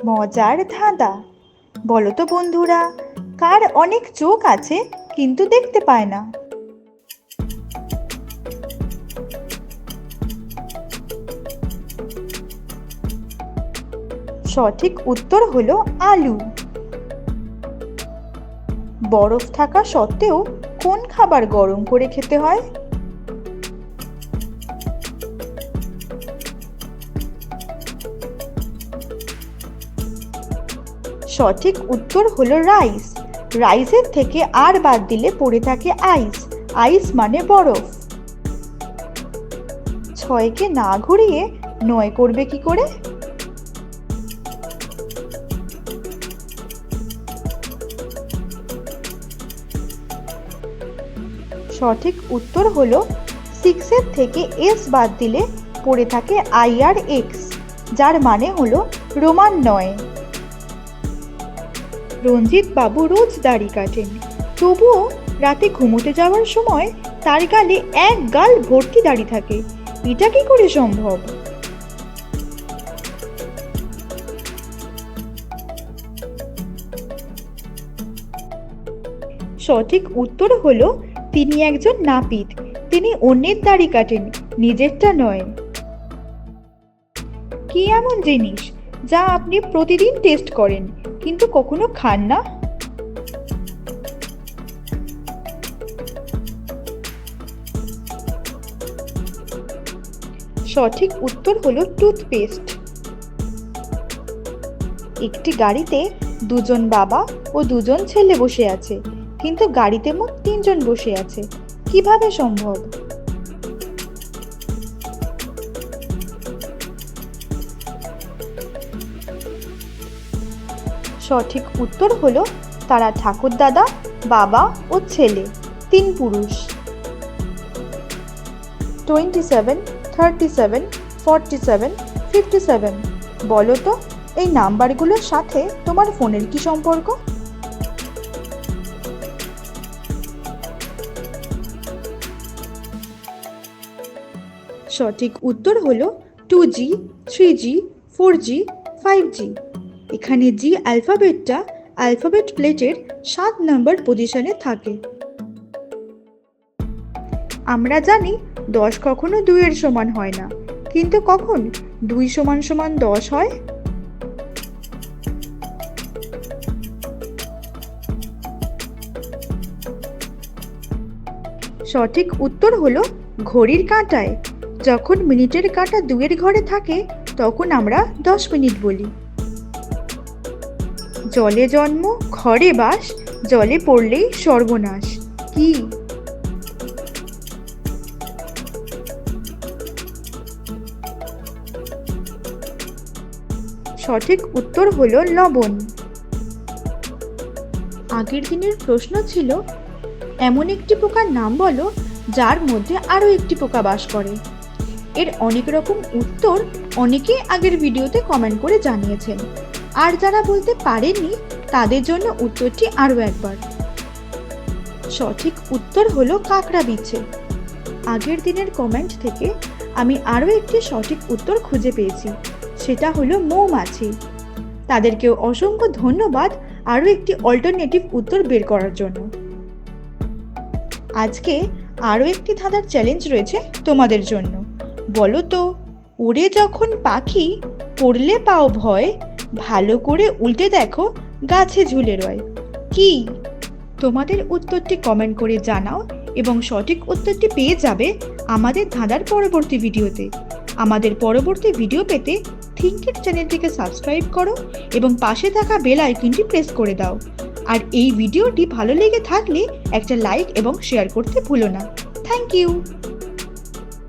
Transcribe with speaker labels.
Speaker 1: মজার ধাঁধা। বলো তো বন্ধুরা, কার অনেক চোখ আছে কিন্তু দেখতে পায় না? সঠিক উত্তর হলো আলু। বরফ থাকা সত্ত্বেও কোন খাবার গরম করে খেতে হয়? সঠিক উত্তর হলো রাইস। রাইসের থেকে আর বাদ দিলে পড়ে থাকে আইস। আইস মানে বরফ। ছয়কে না ঘুরিয়ে নয় করবে কি করে? সঠিক উত্তর হলো 6-এর থেকে এস বাদ দিলে পড়ে থাকে আই আর এক্স, যার মানে হলো রোমান 9। রঞ্জিত বাবু রোজ দাড়ি কাটেন, তবুও রাতে ঘুমোতে যাওয়ার সময় তার গালে এক গাল ভর্তি দাড়ি থাকে। এটা কি করে সম্ভব? সঠিক উত্তর হলো তিনি একজন নাপিত। তিনি অন্যের দাড়ি কাটেন, নিজেরটা নয়। কি এমন জিনিস যা আপনি প্রতিদিন টেস্ট করেন কিন্তু কখনো খান না? সঠিক উত্তর হলো টুথপেস্ট। একটি গাড়িতে দুজন বাবা ও দুজন ছেলে বসে আছে, কিন্তু গাড়িতে মোট 3 জন বসে আছে। কিভাবে সম্ভব? সঠিক উত্তর হলো তারা ঠাকুরদাদা, বাবা ও ছেলে, 3 পুরুষ। 27, 37, 47, 57। বলো তো এই নাম্বারগুলোর সাথে তোমার ফোনের কি সম্পর্ক? সঠিক উত্তর হলো 2G, 3G, 4G, 5G। এখানে জি অ্যালফাবেটটা অ্যালফাবেট প্লেটের 7 নম্বর পজিশনে থাকে। আমরা জানি 10 কখনো 2 এর সমান হয় না, কিন্তু কখন 2 সমান সমান 10 হয়? সঠিক উত্তর হলো ঘড়ির কাঁটায়। যখন মিনিটের কাঁটা 2 এর ঘরে থাকে তখন আমরা 10 মিনিট বলি। জলে জন্ম ঘরে বাস, জলে পড়লেই সর্বনাশ। কি? সঠিক উত্তর হলো লবণ। আগের দিনের প্রশ্ন ছিল, এমন একটি পোকার নাম বলো যার মধ্যে আরো একটি পোকা বাস করে। এর অনেক রকম উত্তর অনেকেই আগের ভিডিওতে কমেন্ট করে জানিয়েছেন, আর যারা বলতে পারেননি তাদের জন্য উত্তরটি আরো একবার। সঠিক উত্তর হলো কাঁকড়া বিছে। আগের দিনের কমেন্ট থেকে আমি আরো একটি সঠিক উত্তর খুঁজে পেয়েছি, সেটা হলো মৌমাছি। তাদেরকেও অসংখ্য ধন্যবাদ আরো একটি অল্টারনেটিভ উত্তর বের করার জন্য। আজকে আরো একটি ধাঁধার চ্যালেঞ্জ রয়েছে তোমাদের জন্য। বলো তো, উড়ে যখন পাখি পড়লে পাও ভয়, ভালো করে উল্টে দেখো গাছে ঝুলে রয়। কি? তোমাদের উত্তরটি কমেন্ট করে জানাও এবং সঠিক উত্তরটি পেয়ে যাবে আমাদের ধাঁধার পরবর্তী ভিডিওতে। আমাদের পরবর্তী ভিডিও পেতে থিঙ্কিট চ্যানেলটিকে সাবস্ক্রাইব করো এবং পাশে থাকা বেল আইকনটি প্রেস করে দাও। আর এই ভিডিওটি ভালো লেগে থাকলে একটা লাইক এবং শেয়ার করতে ভুলো না। Thank you.